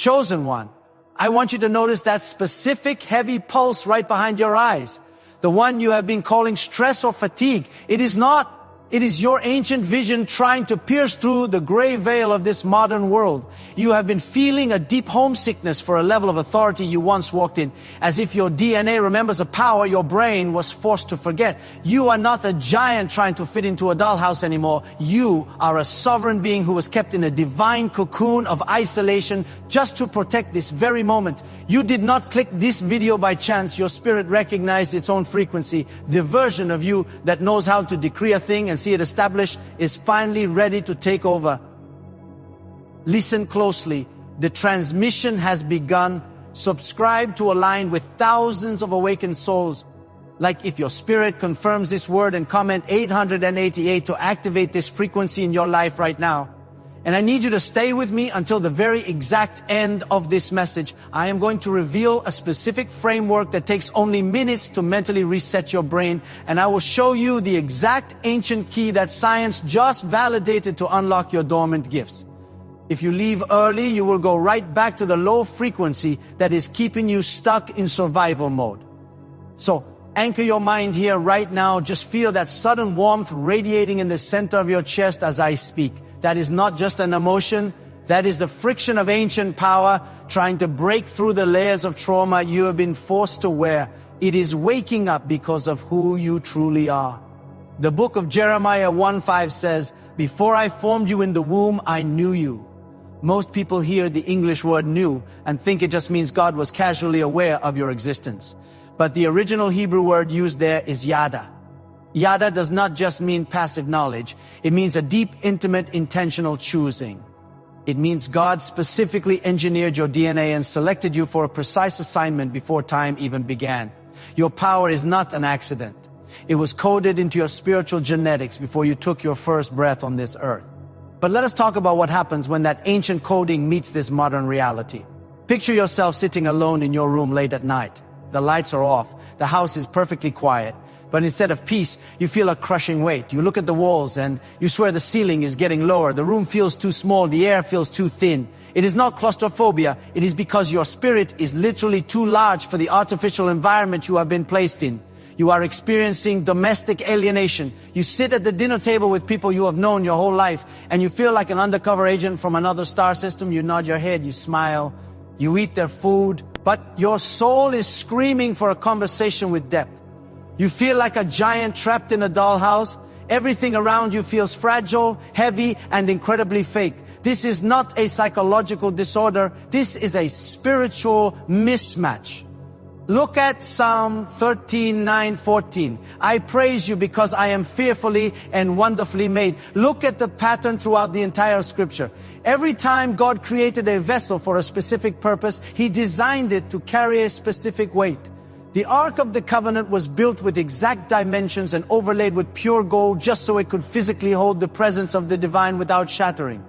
Chosen one, I want you to notice that specific heavy pulse right behind your eyes. The one you have been calling stress or fatigue. It is not. It is your ancient vision trying to pierce through the gray veil of this modern world. You have been feeling a deep homesickness for a level of authority you once walked in, as if your DNA remembers a power your brain was forced to forget. You are not a giant trying to fit into a dollhouse anymore. You are a sovereign being who was kept in a divine cocoon of isolation just to protect this very moment. You did not click this video by chance. Your spirit recognized its own frequency. The version of you that knows how to decree a thing and see it established is finally ready to take over. Listen closely. The transmission has begun. Subscribe to align with thousands of awakened souls. Like if your spirit confirms this word and comment 888 to activate this frequency in your life right now. And I need you to stay with me until the very exact end of this message. I am going to reveal a specific framework that takes only minutes to mentally reset your brain. And I will show you the exact ancient key that science just validated to unlock your dormant gifts. If you leave early, you will go right back to the low frequency that is keeping you stuck in survival mode. So anchor your mind here right now. Just feel that sudden warmth radiating in the center of your chest as I speak. That is not just an emotion. That is the friction of ancient power trying to break through the layers of trauma you have been forced to wear. It is waking up because of who you truly are. The book of Jeremiah 1:5 says, "Before I formed you in the womb, I knew you." Most people hear the English word knew and think it just means God was casually aware of your existence. But the original Hebrew word used there is yada. Yada does not just mean passive knowledge. It means a deep, intimate, intentional choosing. It means God specifically engineered your DNA and selected you for a precise assignment before time even began. Your power is not an accident. It was coded into your spiritual genetics before you took your first breath on this earth. But let us talk about what happens when that ancient coding meets this modern reality. Picture yourself sitting alone in your room late at night. The lights are off. The house is perfectly quiet. But instead of peace, you feel a crushing weight. You look at the walls and you swear the ceiling is getting lower. The room feels too small. The air feels too thin. It is not claustrophobia. It is because your spirit is literally too large for the artificial environment you have been placed in. You are experiencing domestic alienation. You sit at the dinner table with people you have known your whole life, and you feel like an undercover agent from another star system. You nod your head, you smile, you eat their food, but your soul is screaming for a conversation with depth. You feel like a giant trapped in a dollhouse. Everything around you feels fragile, heavy, and incredibly fake. This is not a psychological disorder. This is a spiritual mismatch. Look at Psalm 13:9-14. I praise you because I am fearfully and wonderfully made. Look at the pattern throughout the entire scripture. Every time God created a vessel for a specific purpose, He designed it to carry a specific weight. The Ark of the Covenant was built with exact dimensions and overlaid with pure gold just so it could physically hold the presence of the divine without shattering.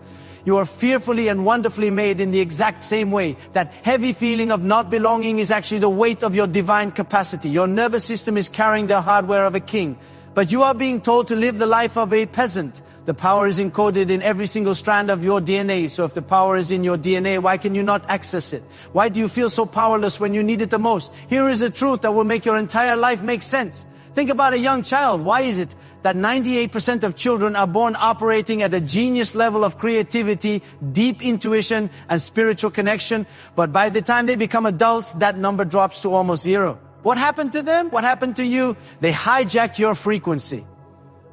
You are fearfully and wonderfully made in the exact same way. That heavy feeling of not belonging is actually the weight of your divine capacity. Your nervous system is carrying the hardware of a king. But you are being told to live the life of a peasant. The power is encoded in every single strand of your DNA. So if the power is in your DNA, why can you not access it? Why do you feel so powerless when you need it the most? Here is a truth that will make your entire life make sense. Think about a young child. Why is it that 98% of children are born operating at a genius level of creativity, deep intuition, and spiritual connection? But by the time they become adults, that number drops to almost zero. What happened to them? What happened to you? They hijacked your frequency.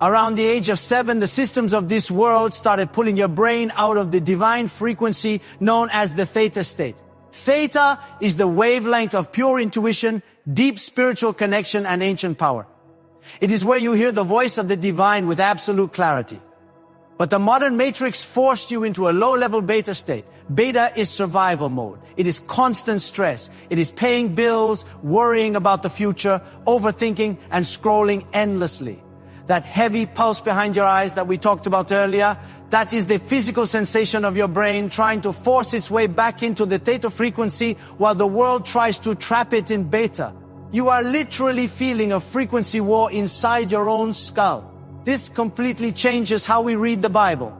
Around the age of 7, the systems of this world started pulling your brain out of the divine frequency known as the theta state. Theta is the wavelength of pure intuition, deep spiritual connection, and ancient power. It is where you hear the voice of the divine with absolute clarity. But the modern matrix forced you into a low-level beta state. Beta is survival mode. It is constant stress. It is paying bills, worrying about the future, overthinking, and scrolling endlessly. That heavy pulse behind your eyes that we talked about earlier, that is the physical sensation of your brain trying to force its way back into the theta frequency while the world tries to trap it in beta. You are literally feeling a frequency war inside your own skull. This completely changes how we read the Bible.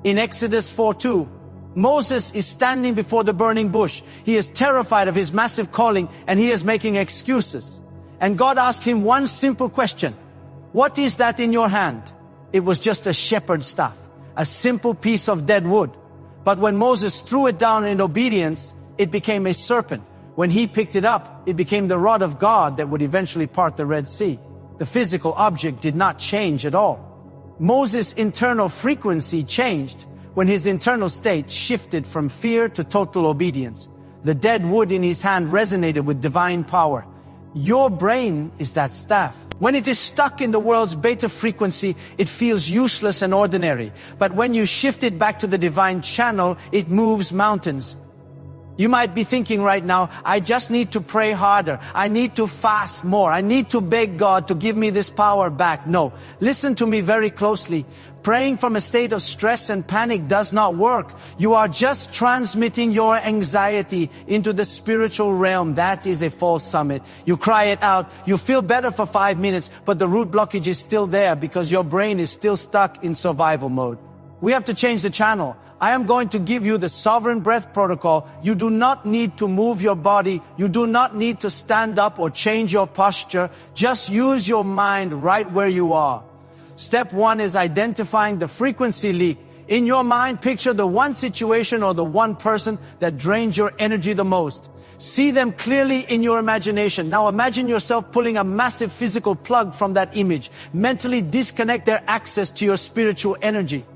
In Exodus 4:2, Moses is standing before the burning bush. He is terrified of his massive calling and he is making excuses. And God asked him one simple question. What is that in your hand? It was just a shepherd's staff, a simple piece of dead wood. But when Moses threw it down in obedience, it became a serpent. When he picked it up, it became the rod of God that would eventually part the Red Sea. The physical object did not change at all. Moses' internal frequency changed when his internal state shifted from fear to total obedience. The dead wood in his hand resonated with divine power. Your brain is that staff. When it is stuck in the world's beta frequency, it feels useless and ordinary. But when you shift it back to the divine channel, it moves mountains. You might be thinking right now, I just need to pray harder. I need to fast more. I need to beg God to give me this power back. No, listen to me very closely. Praying from a state of stress and panic does not work. You are just transmitting your anxiety into the spiritual realm. That is a false summit. You cry it out. You feel better for 5 minutes, but the root blockage is still there because your brain is still stuck in survival mode. We have to change the channel. I am going to give you the sovereign breath protocol. You do not need to move your body. You do not need to stand up or change your posture. Just use your mind right where you are. Step 1 is identifying the frequency leak. In your mind, picture the one situation or the one person that drains your energy the most. See them clearly in your imagination. Now imagine yourself pulling a massive physical plug from that image. Mentally disconnect their access to your spiritual energy.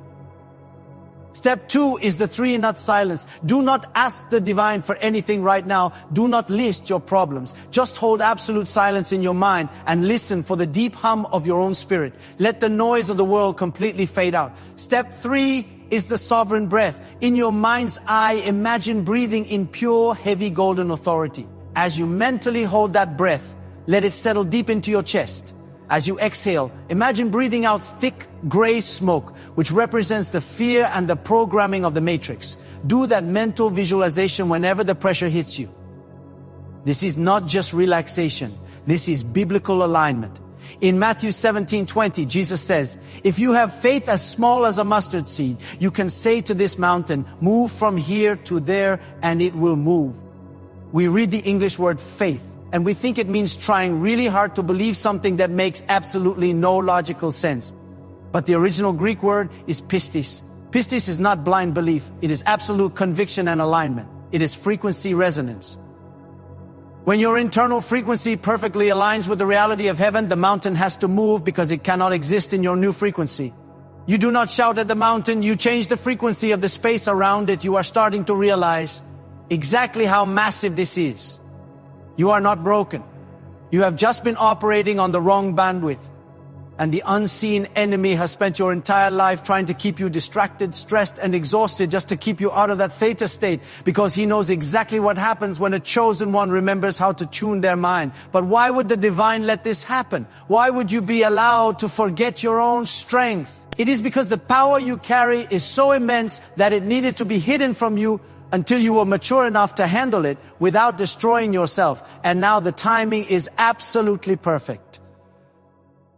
Step 2 is the 3-nut silence. Do not ask the divine for anything right now. Do not list your problems. Just hold absolute silence in your mind and listen for the deep hum of your own spirit. Let the noise of the world completely fade out. Step 3 is the sovereign breath. In your mind's eye, imagine breathing in pure, heavy golden authority. As you mentally hold that breath, let it settle deep into your chest. As you exhale, imagine breathing out thick, gray smoke, which represents the fear and the programming of the matrix. Do that mental visualization whenever the pressure hits you. This is not just relaxation. This is biblical alignment. In Matthew 17:20, Jesus says, if you have faith as small as a mustard seed, you can say to this mountain, move from here to there, and it will move. We read the English word faith, and we think it means trying really hard to believe something that makes absolutely no logical sense. But the original Greek word is pistis. Pistis is not blind belief. It is absolute conviction and alignment. It is frequency resonance. When your internal frequency perfectly aligns with the reality of heaven, the mountain has to move because it cannot exist in your new frequency. You do not shout at the mountain. You change the frequency of the space around it. You are starting to realize exactly how massive this is. You are not broken. You have just been operating on the wrong bandwidth. And the unseen enemy has spent your entire life trying to keep you distracted, stressed, and exhausted just to keep you out of that theta state, because he knows exactly what happens when a chosen one remembers how to tune their mind. But why would the divine let this happen? Why would you be allowed to forget your own strength? It is because the power you carry is so immense that it needed to be hidden from you until you were mature enough to handle it without destroying yourself. And now the timing is absolutely perfect.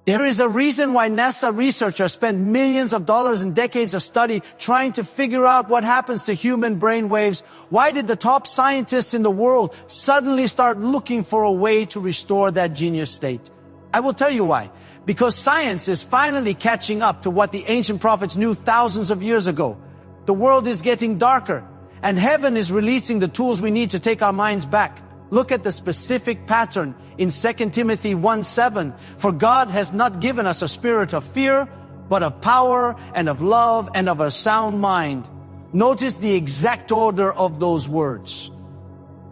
There is a reason why NASA researchers spend millions of dollars and decades of study trying to figure out what happens to human brain waves. Why did the top scientists in the world suddenly start looking for a way to restore that genius state? I will tell you why. Because science is finally catching up to what the ancient prophets knew thousands of years ago. The world is getting darker, and heaven is releasing the tools we need to take our minds back. Look at the specific pattern in 2 Timothy 1:7. For God has not given us a spirit of fear, but of power and of love and of a sound mind. Notice the exact order of those words.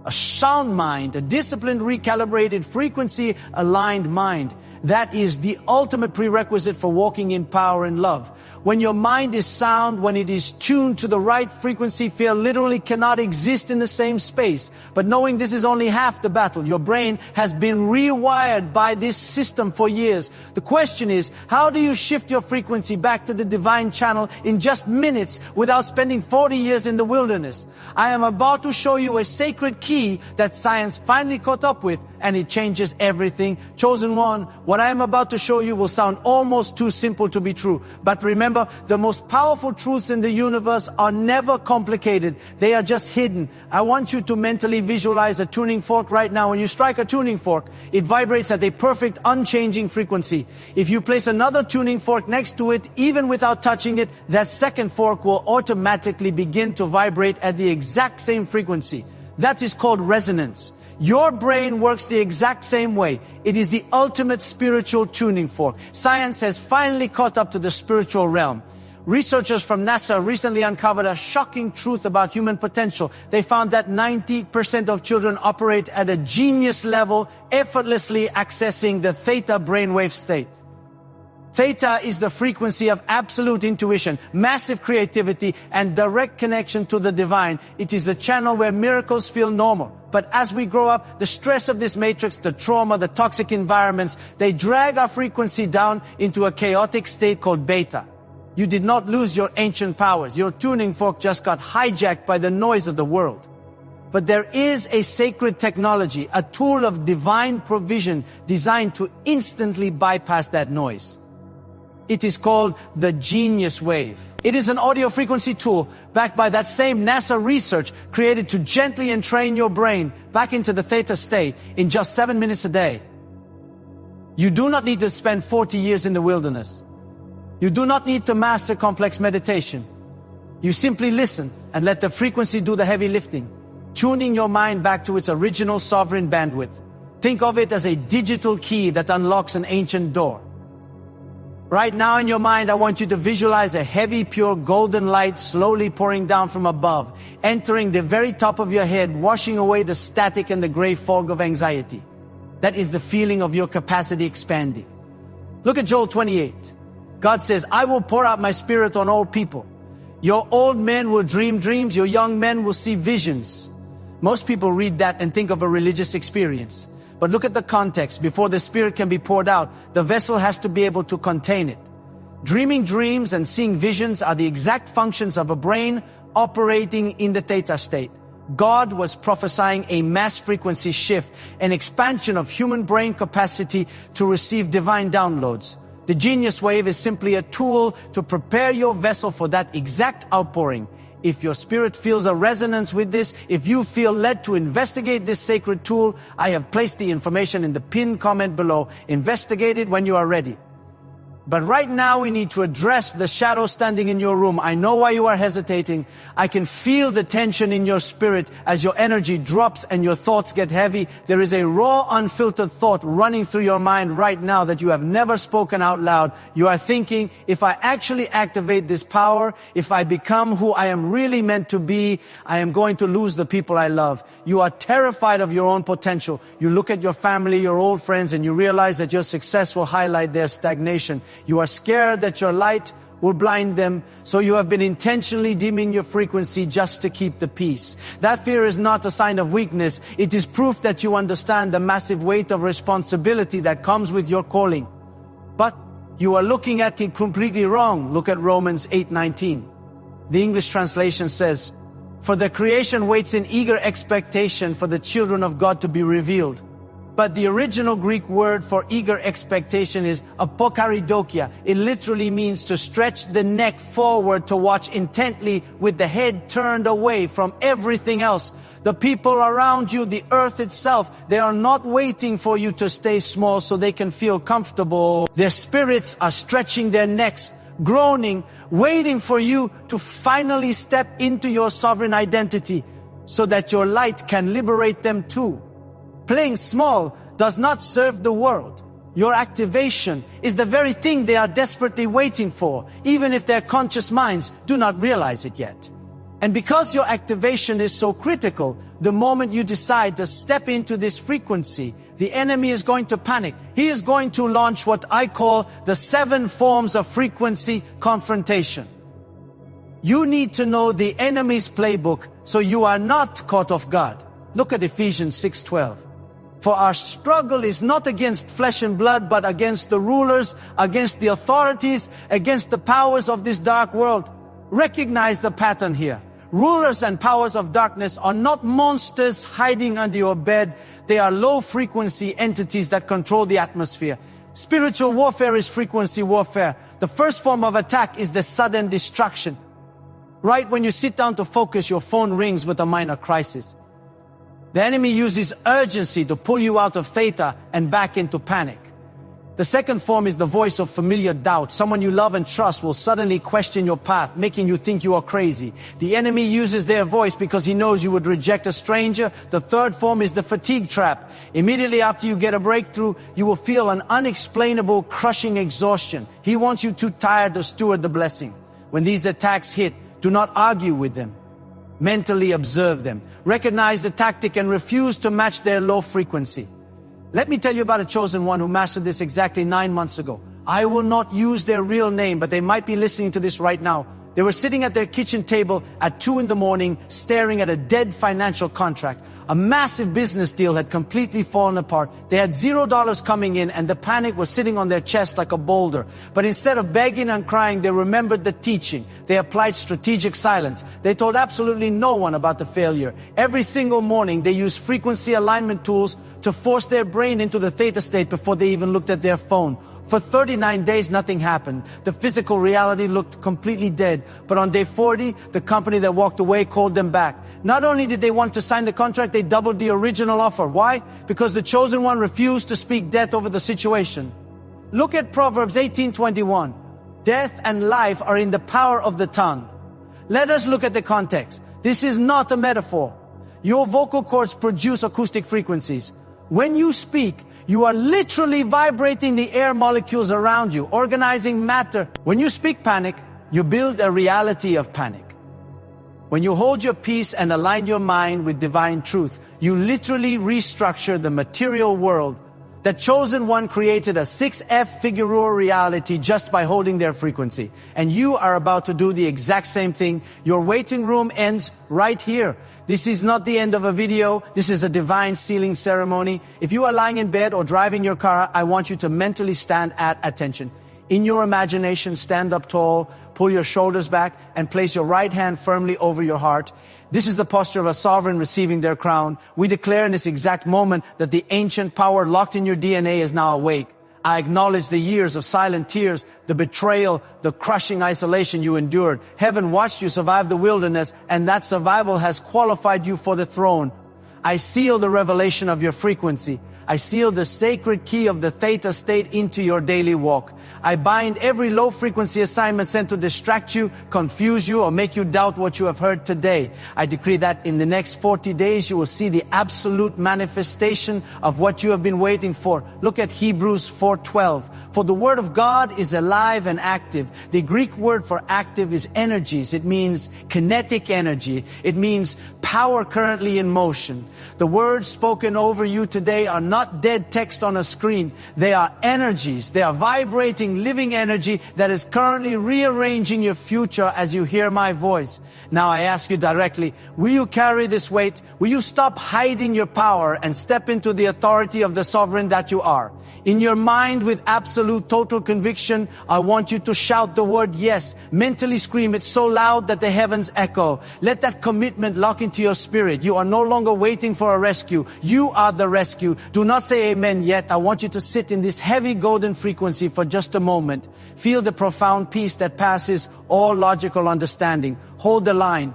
A sound mind, a disciplined, recalibrated, frequency-aligned mind. That is the ultimate prerequisite for walking in power and love. When your mind is sound, when it is tuned to the right frequency, fear literally cannot exist in the same space. But knowing this is only half the battle. Your brain has been rewired by this system for years. The question is, how do you shift your frequency back to the divine channel in just minutes without spending 40 years in the wilderness? I am about to show you a sacred key that science finally caught up with, and it changes everything. Chosen one, what I am about to show you will sound almost too simple to be true. But remember, Remember, the most powerful truths in the universe are never complicated. They are just hidden. I want you to mentally visualize a tuning fork right now. When you strike a tuning fork, it vibrates at a perfect, unchanging frequency. If you place another tuning fork next to it, even without touching it, that second fork will automatically begin to vibrate at the exact same frequency. That is called resonance. Your brain works the exact same way. It is the ultimate spiritual tuning fork. Science has finally caught up to the spiritual realm. Researchers from NASA recently uncovered a shocking truth about human potential. They found that 90% of children operate at a genius level, effortlessly accessing the theta brainwave state. Theta is the frequency of absolute intuition, massive creativity, and direct connection to the divine. It is the channel where miracles feel normal. But as we grow up, the stress of this matrix, the trauma, the toxic environments, they drag our frequency down into a chaotic state called beta. You did not lose your ancient powers. Your tuning fork just got hijacked by the noise of the world. But there is a sacred technology, a tool of divine provision designed to instantly bypass that noise. It is called the Genius Wave. It is an audio frequency tool backed by that same NASA research created to gently entrain your brain back into the theta state in just 7 minutes a day. You do not need to spend 40 years in the wilderness. You do not need to master complex meditation. You simply listen and let the frequency do the heavy lifting, tuning your mind back to its original sovereign bandwidth. Think of it as a digital key that unlocks an ancient door. Right now in your mind, I want you to visualize a heavy, pure golden light slowly pouring down from above, entering the very top of your head, washing away the static and the gray fog of anxiety. That is the feeling of your capacity expanding. Look at Joel 28. God says, I will pour out my spirit on all people. Your old men will dream dreams, your young men will see visions. Most people read that and think of a religious experience. But look at the context. Before the Spirit can be poured out, the vessel has to be able to contain it. Dreaming dreams and seeing visions are the exact functions of a brain operating in the theta state. God was prophesying a mass frequency shift, an expansion of human brain capacity to receive divine downloads. The Genius Wave is simply a tool to prepare your vessel for that exact outpouring. If your spirit feels a resonance with this, if you feel led to investigate this sacred tool, I have placed the information in the pinned comment below. Investigate it when you are ready. But right now we need to address the shadow standing in your room. I know why you are hesitating. I can feel the tension in your spirit as your energy drops and your thoughts get heavy. There is a raw, unfiltered thought running through your mind right now that you have never spoken out loud. You are thinking, if I actually activate this power, if I become who I am really meant to be, I am going to lose the people I love. You are terrified of your own potential. You look at your family, your old friends, and you realize that your success will highlight their stagnation. You are scared that your light will blind them, so you have been intentionally dimming your frequency just to keep the peace. That fear is not a sign of weakness. It is proof that you understand the massive weight of responsibility that comes with your calling. But you are looking at it completely wrong. Look at Romans 8:19. The English translation says, "For the creation waits in eager expectation for the children of God to be revealed." But the original Greek word for eager expectation is apokaridokia. It literally means to stretch the neck forward to watch intently with the head turned away from everything else. The people around you, the earth itself, they are not waiting for you to stay small so they can feel comfortable. Their spirits are stretching their necks, groaning, waiting for you to finally step into your sovereign identity so that your light can liberate them too. Playing small does not serve the world. Your activation is the very thing they are desperately waiting for, even if their conscious minds do not realize it yet. And because your activation is so critical, the moment you decide to step into this frequency, the enemy is going to panic. He is going to launch what I call the 7 forms of frequency confrontation. You need to know the enemy's playbook so you are not caught off guard. Look at Ephesians 6:12. For our struggle is not against flesh and blood, but against the rulers, against the authorities, against the powers of this dark world. Recognize the pattern here. Rulers and powers of darkness are not monsters hiding under your bed. They are low-frequency entities that control the atmosphere. Spiritual warfare is frequency warfare. The first form of attack is the sudden destruction. Right when you sit down to focus, your phone rings with a minor crisis. The enemy uses urgency to pull you out of theta and back into panic. The second form is the voice of familiar doubt. Someone you love and trust will suddenly question your path, making you think you are crazy. The enemy uses their voice because he knows you would reject a stranger. The third form is the fatigue trap. Immediately after you get a breakthrough, you will feel an unexplainable, crushing exhaustion. He wants you too tired to steward the blessing. When these attacks hit, do not argue with them. Mentally observe them. Recognize the tactic and refuse to match their low frequency. Let me tell you about a chosen one who mastered this exactly 9 months ago. I will not use their real name, but they might be listening to this right now. They were sitting at their kitchen table at 2 in the morning, staring at a dead financial contract. A massive business deal had completely fallen apart. They had $0 coming in, and the panic was sitting on their chest like a boulder. But instead of begging and crying, they remembered the teaching. They applied strategic silence. They told absolutely no one about the failure. Every single morning, they used frequency alignment tools to force their brain into the theta state before they even looked at their phone. For 39 days, nothing happened. The physical reality looked completely dead. But on day 40, the company that walked away called them back. Not only did they want to sign the contract, they doubled the original offer. Why? Because the chosen one refused to speak death over the situation. Look at Proverbs 18:21. Death and life are in the power of the tongue. Let us look at the context. This is not a metaphor. Your vocal cords produce acoustic frequencies. When you speak, you are literally vibrating the air molecules around you, organizing matter. When you speak panic, you build a reality of panic. When you hold your peace and align your mind with divine truth, you literally restructure the material world. The chosen one created a 6F figural reality just by holding their frequency. And you are about to do the exact same thing. Your waiting room ends right here. This is not the end of a video. This is a divine sealing ceremony. If you are lying in bed or driving your car, I want you to mentally stand at attention. In your imagination, stand up tall, pull your shoulders back, and place your right hand firmly over your heart. This is the posture of a sovereign receiving their crown. We declare in this exact moment that the ancient power locked in your DNA is now awake. I acknowledge the years of silent tears, the betrayal, the crushing isolation you endured. Heaven watched you survive the wilderness, and that survival has qualified you for the throne. I seal the revelation of your frequency. I seal the sacred key of the theta state into your daily walk. I bind every low frequency assignment sent to distract you, confuse you, or make you doubt what you have heard today. I decree that in the next 40 days you will see the absolute manifestation of what you have been waiting for. Look at Hebrews 4:12. For the word of God is alive and active. The Greek word for active is energies. It means kinetic energy. It means power currently in motion. The words spoken over you today are not dead text on a screen. They are energies. They are vibrating, living energy that is currently rearranging your future as you hear my voice. Now I ask you directly, will you carry this weight? Will you stop hiding your power and step into the authority of the sovereign that you are? In your mind with absolute total conviction, I want you to shout the word yes. Mentally scream it so loud that the heavens echo. Let that commitment lock into your spirit. You are no longer waiting for a rescue. You are the rescue. Do not say amen yet. I want you to sit in this heavy golden frequency for just a moment. Feel the profound peace that passes all logical understanding. Hold the line.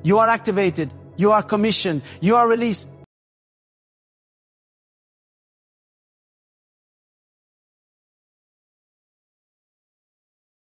You are activated. You are commissioned. You are released.